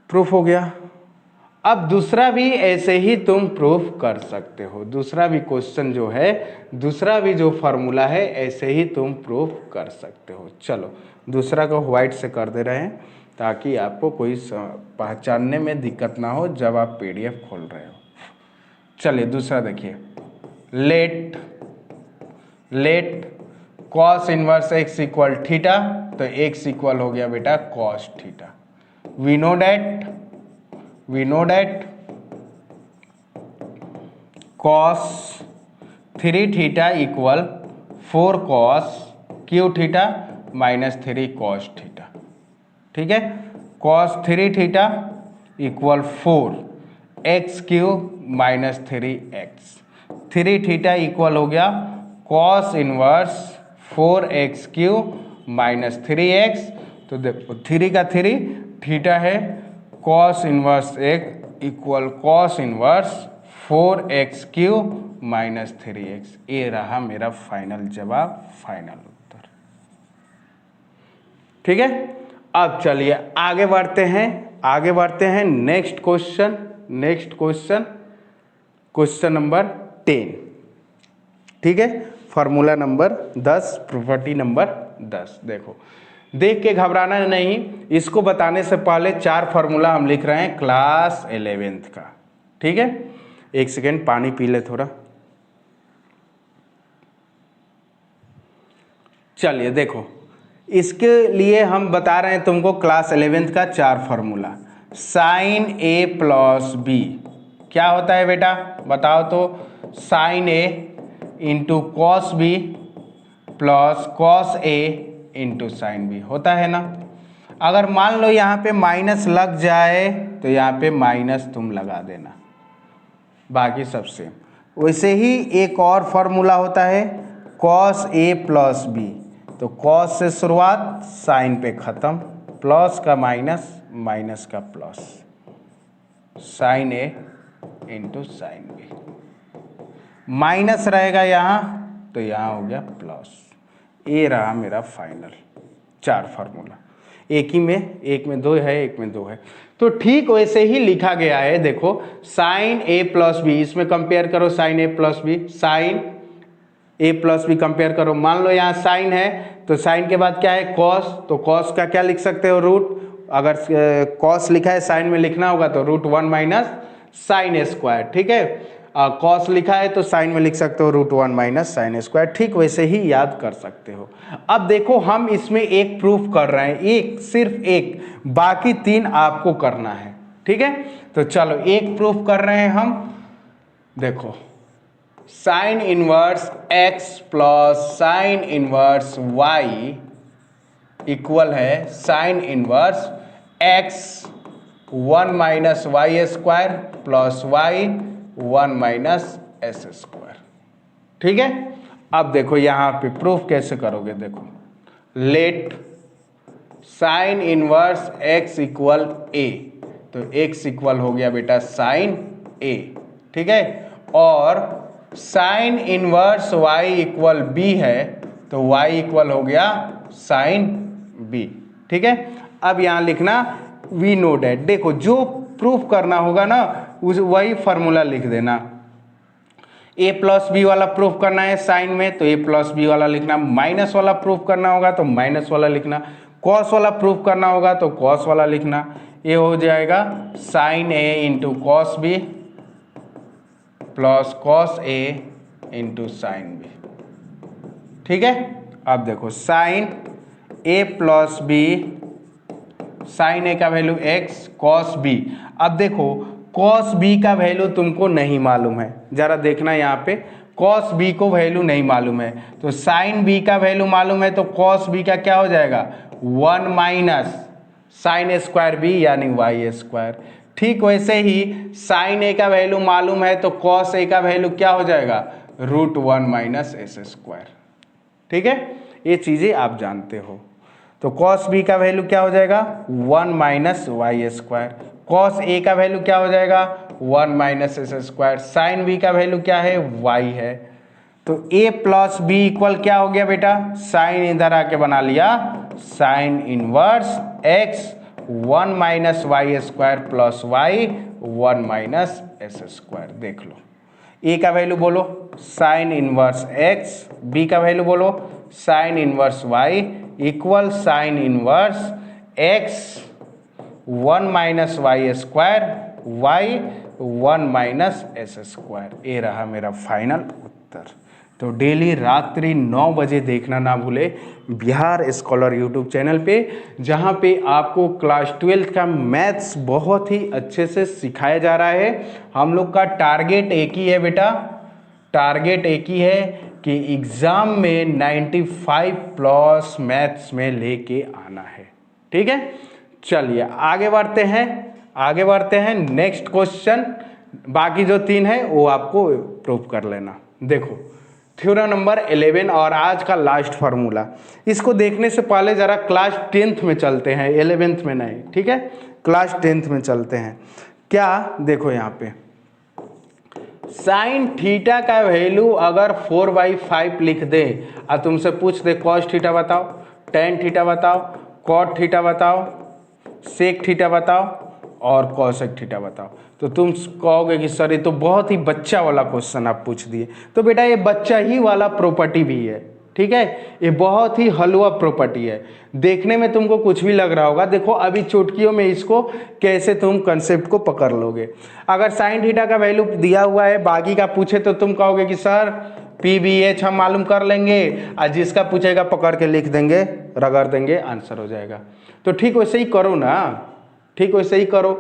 प्रूफ हो गया। अब दूसरा भी ऐसे ही तुम प्रूफ कर सकते हो, दूसरा भी क्वेश्चन जो है, दूसरा भी जो फॉर्मूला है ऐसे ही तुम प्रूफ कर सकते हो। चलो दूसरा को व्हाइट से कर दे रहे हैं ताकि आपको कोई पहचानने में दिक्कत ना हो जब आप PDF खोल रहे हो। चलिए दूसरा देखिए, let cos inverse x equal theta, तो x इक्वल हो गया बेटा cos theta. We know that cos 3 theta equal 4 cos cube theta -3 cos theta. ठीक है, cos 3 theta equal 4x3 -3x, 3 theta equal हो गया कॉस इनवर्स 4x3 -3x। तो देखो 3 का 3 थीटा है, cos inverse x equal cos inverse 4x3 -3x। ये रहा मेरा फाइनल जवाब, फाइनल उत्तर। ठीक है, अब चलिए आगे बढ़ते हैं नेक्स्ट क्वेश्चन, क्वेश्चन नंबर 10। ठीक है, फार्मूला नंबर 10, प्रॉपर्टी नंबर 10। देखो देख के घबराना नहीं, इसको बताने से पहले 4 फार्मूला हम लिख रहे हैं क्लास 11th का। ठीक है, एक सेकेंड पानी पी ले थोड़ा। चलिए देखो, इसके लिए हम बता रहे हैं तुमको क्लास 11th का 4 formula. Sine A plus B क्या होता है बेटा, बताओ तो। Sine A into cos B plus cos A into sine B होता है ना। अगर मान लो यहाँ पे माइनस लग जाए तो यहाँ पे माइनस तुम लगा देना, बाकी सब सेम। वैसे ही एक और फॉर्मूला होता है कॉस A प्लस B, तो कॉस से शुरुआत, साइन पे ख़त्म, प्लस का माइनस, माइनस का plus, sine A into sine B। Minus रहेगा यहाँ तो यहाँ हो गया प्लस। ये रहा मेरा फाइनल 4 फार्मूला। एक में 2 है, एक में 2 है, तो ठीक वैसे ही लिखा गया है। देखो साइन A प्लस बी, इसमें कंपेयर करो sine A plus B, sine A plus B compare करो। मान लो यहाँ साइन है तो साइन के बाद क्या है कॉस, तो कॉस का क्या लिख सकते हो रूट। अगर कॉस लिखा है साइन में लिखना होगा तो √1 माइनस साइन स्क्वायर। ठीक है, कॉस लिखा है तो साइन में लिख सकते हो √1 माइनस साइन स्क्वायर। ठीक वैसे ही याद कर सकते हो। अब देखो हम इसमें एक प्रूफ कर रहे हैं, एक सिर्फ एक, बाकी 3 आपको करना है। ठीक है, तो चलो एक प्रूफ कर रहे हैं हम। देखो साइन इनवर्स x प्लस साइन इनवर्स y इक्वल है sine inverse x 1 minus y square plus y 1 minus s square. ठीक है, अब देखो यहाँ पे प्रूफ कैसे करोगे, देखो late sine inverse x equal a, तो x इक्वल हो गया बेटा साइन a, ठीक है, और sign inverse y equal b है, तो y इक्वल हो गया साइन b, ठीक है। अब यहाँ लिखना वी नो डैट, देखो जो प्रूफ करना होगा ना उस वही फॉर्मूला लिख देना। a प्लस बी वाला प्रूफ करना है साइन में, तो a प्लस बी वाला लिखना, माइनस वाला प्रूफ करना होगा तो माइनस वाला लिखना, कॉस वाला प्रूफ करना होगा तो कॉस वाला लिखना। ये हो जाएगा sine a into cos b plus cos a into sine b, ठीक है। अब देखो sine a plus B, sine a का वैल्यू x, कॉस b, अब देखो कॉस b का वैल्यू तुमको नहीं मालूम है, जरा देखना यहाँ पे कॉस b को वैल्यू नहीं मालूम है, तो साइन b का वैल्यू मालूम है, तो कॉस b का क्या हो जाएगा 1 माइनस साइन स्क्वायर b यानी y स्क्वायर। ठीक वैसे ही साइन a का वैल्यू मालूम है, तो कॉस a का वैल्यू क्या हो जाएगा √1 माइनस एस स्क्वायर, ठीक है, ये चीजें आप जानते हो। तो कॉस b का वैल्यू क्या हो जाएगा 1 minus y square, cos a का वैल्यू क्या हो जाएगा 1 minus s square, sine b का वैल्यू क्या है y है, तो a प्लस b इक्वल क्या हो गया बेटा, साइन इधर आके बना लिया sine inverse x 1 minus y square plus y 1 minus s square. देख लो a का वैल्यू बोलो साइन इनवर्स x, b का वैल्यू बोलो sine inverse y equal sine inverse x 1 minus y square y 1 minus s square. ये रहा मेरा फाइनल उत्तर। तो डेली रात्रि 9 बजे देखना ना भूले बिहार स्कॉलर यूट्यूब चैनल पे, जहाँ पे आपको क्लास 12 का मैथ्स बहुत ही अच्छे से सिखाया जा रहा है। हम लोग का टारगेट एक ही है बेटा, टारगेट एक ही है कि एग्ज़ाम में 95 प्लस मैथ्स में लेके आना है, ठीक है। चलिए आगे बढ़ते हैं नेक्स्ट क्वेश्चन, बाकी जो 3 है वो आपको प्रूव कर लेना। देखो थ्योरम नंबर 11 और आज का लास्ट फार्मूला, इसको देखने से पहले जरा क्लास 10th में चलते हैं, 11th में नहीं, ठीक है, क्लास 10th में चलते हैं। क्या देखो यहाँ पे साइन थीटा का वैल्यू अगर 4/5 लिख दे और तुमसे पूछ दे कॉस थीटा बताओ, टेन थीटा बताओ, कॉट थीटा बताओ, सेक थीटा बताओ और कॉसेक थीटा बताओ, तो तुम कहोगे कि सर ये तो बहुत ही बच्चा वाला क्वेश्चन आप पूछ दिए। तो बेटा ये बच्चा ही वाला प्रॉपर्टी भी है, ठीक है, ये बहुत ही हलवा प्रॉपर्टी है, देखने में तुमको कुछ भी लग रहा होगा। देखो अभी चुटकियों में इसको कैसे तुम कंसेप्ट को पकड़ लोगे। अगर साइन थीटा का वैल्यू दिया हुआ है, बाकी का पूछे तो तुम कहोगे कि सर PBH हम मालूम कर लेंगे, और जिसका पूछेगा पकड़ के लिख देंगे, रगड़ देंगे, आंसर हो जाएगा। तो ठीक वैसे ही करो ना, ठीक वैसे ही करो,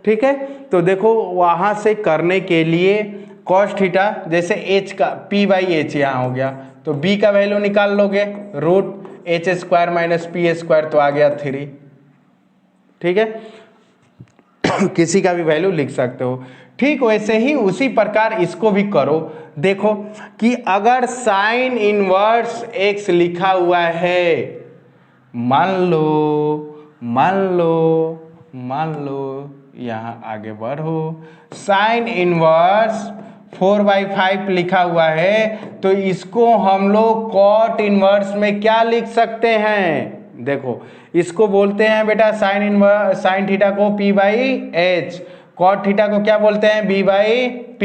ठीक है। तो देखो वहाँ से करने के लिए कॉस थीटा, जैसे h का P/H यहाँ हो गया, तो b का वैल्यू निकाल लोगे √h² माइनस p² तो आ गया 3, ठीक है। किसी का भी वैल्यू लिख सकते हो। ठीक वैसे ही उसी प्रकार इसको भी करो। देखो कि अगर साइन इनवर्स x लिखा हुआ है, मान लो यहाँ आगे बढ़ो, साइन इनवर्स 4/5 लिखा हुआ है, तो इसको हम लोग कॉट इनवर्स में क्या लिख सकते हैं, देखो इसको बोलते हैं बेटा साइन थीटा को P/H, कॉट थीटा को क्या बोलते हैं B/P,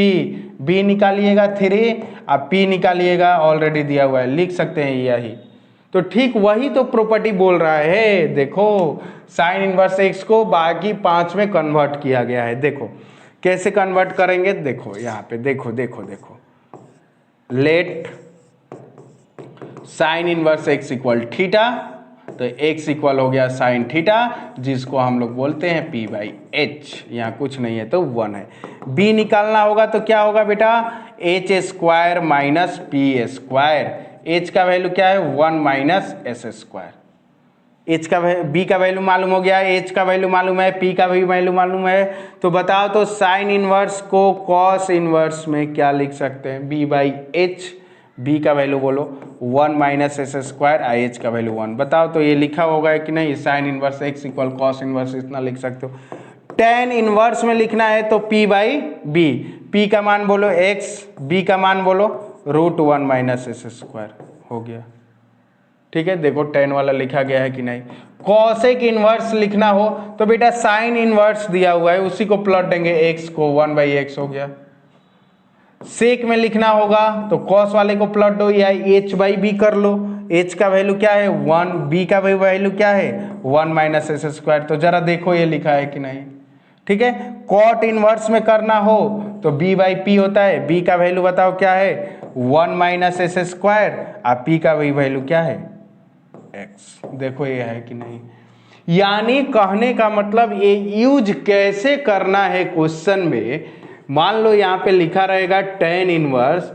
B निकालिएगा 3 और P निकालिएगा, ऑलरेडी दिया हुआ है, लिख सकते हैं यही। तो ठीक वही तो प्रॉपर्टी बोल रहा है। देखो साइन इनवर्स x को बाकी 5 में कन्वर्ट किया गया है। देखो कैसे कन्वर्ट करेंगे, देखो यहाँ पे देखो late sine inverse x equal theta, तो x इक्वल हो गया साइन थीटा, जिसको हम लोग बोलते हैं P/H, यहाँ कुछ नहीं है तो 1 है। b निकालना होगा तो क्या होगा बेटा h² माइनस p², h का वैल्यू क्या है 1 माइनस s², h का b का वैल्यू मालूम हो गया, h का वैल्यू मालूम है, p का भी वैल्यू मालूम है, तो बताओ तो साइन इनवर्स को कॉस इनवर्स में क्या लिख सकते हैं B/H, बी का वैल्यू बोलो 1 minus s square, I H का वैल्यू 1। बताओ तो ये लिखा होगा कि नहीं, sign inverse x equal cos inverse, इतना लिख सकते हो। टेन इनवर्स में लिखना है तो पी बाई बी, पी का मान बोलो एक्स, बी का मान बोलो √1 माइनस एस स्क्वायर, हो गया। ठीक है, देखो टेन वाला लिखा गया है कि नहीं। कॉसेक इनवर्स लिखना हो तो बेटा साइन इनवर्स दिया हुआ है, उसी को प्लॉट देंगे, एक्स को 1/x हो गया। सेक में लिखना होगा तो कॉस वाले को प्लॉट दो, या h/b कर लो। h का वैल्यू क्या है 1, b का वैल्यू क्या है 1 माइनस एस स्क्वायर। तो जरा देखो ये लिखा है कि नहीं। ठीक है, कॉट इनवर्स में करना हो तो b/p होता है, b का वैल्यू बताओ क्या है 1 माइनस एस स्क्वायर, और p का वैल्यू क्या है x। देखो ये है कि नहीं। यानी कहने का मतलब ये यूज कैसे करना है क्वेश्चन में। मान लो यहाँ पे लिखा रहेगा टेन इनवर्स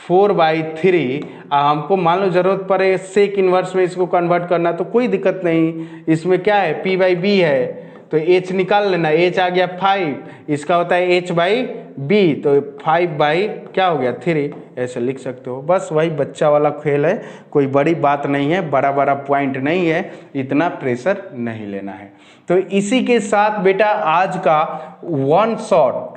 4/3, हमको मान लो जरूरत पड़े सेक इनवर्स में इसको कन्वर्ट करना, तो कोई दिक्कत नहीं। इसमें क्या है p/b है, तो h निकाल लेना, h आ गया 5, इसका होता है h/b, तो 5 क्या हो गया 3, ऐसे लिख सकते हो। बस वही बच्चा वाला खेल है, कोई बड़ी बात नहीं है, बड़ा बड़ा पॉइंट नहीं है, इतना प्रेशर नहीं लेना है। तो इसी के साथ बेटा आज का वन शॉट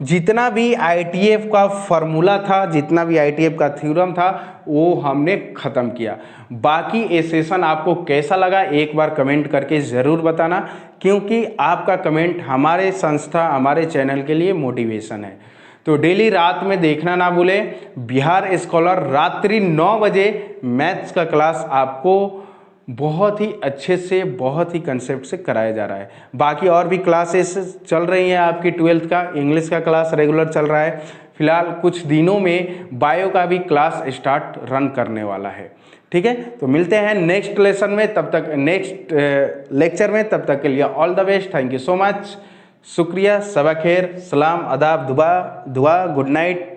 जितना भी ITF का फॉर्मूला था, जितना भी ITF का थ्योरम था, वो हमने ख़त्म किया। बाकी ये सेशन आपको कैसा लगा एक बार कमेंट करके ज़रूर बताना, क्योंकि आपका कमेंट हमारे संस्था, हमारे चैनल के लिए मोटिवेशन है। तो डेली रात में देखना ना भूले, बिहार स्कॉलर रात्रि 9 बजे मैथ्स का क्लास आपको बहुत ही अच्छे से, बहुत ही कंसेप्ट से कराया जा रहा है। बाकी और भी क्लासेस चल रही हैं आपकी, 12th का इंग्लिश का क्लास रेगुलर चल रहा है। फिलहाल कुछ दिनों में बायो का भी क्लास स्टार्ट रन करने वाला है। ठीक है, तो मिलते हैं नेक्स्ट लेसन में, तब तक नेक्स्ट लेक्चर में, तब तक के लिए all the best, thank you so much, शुक्रिया, सबा खैर, सलाम, आदाब, दुआ, गुड नाइट।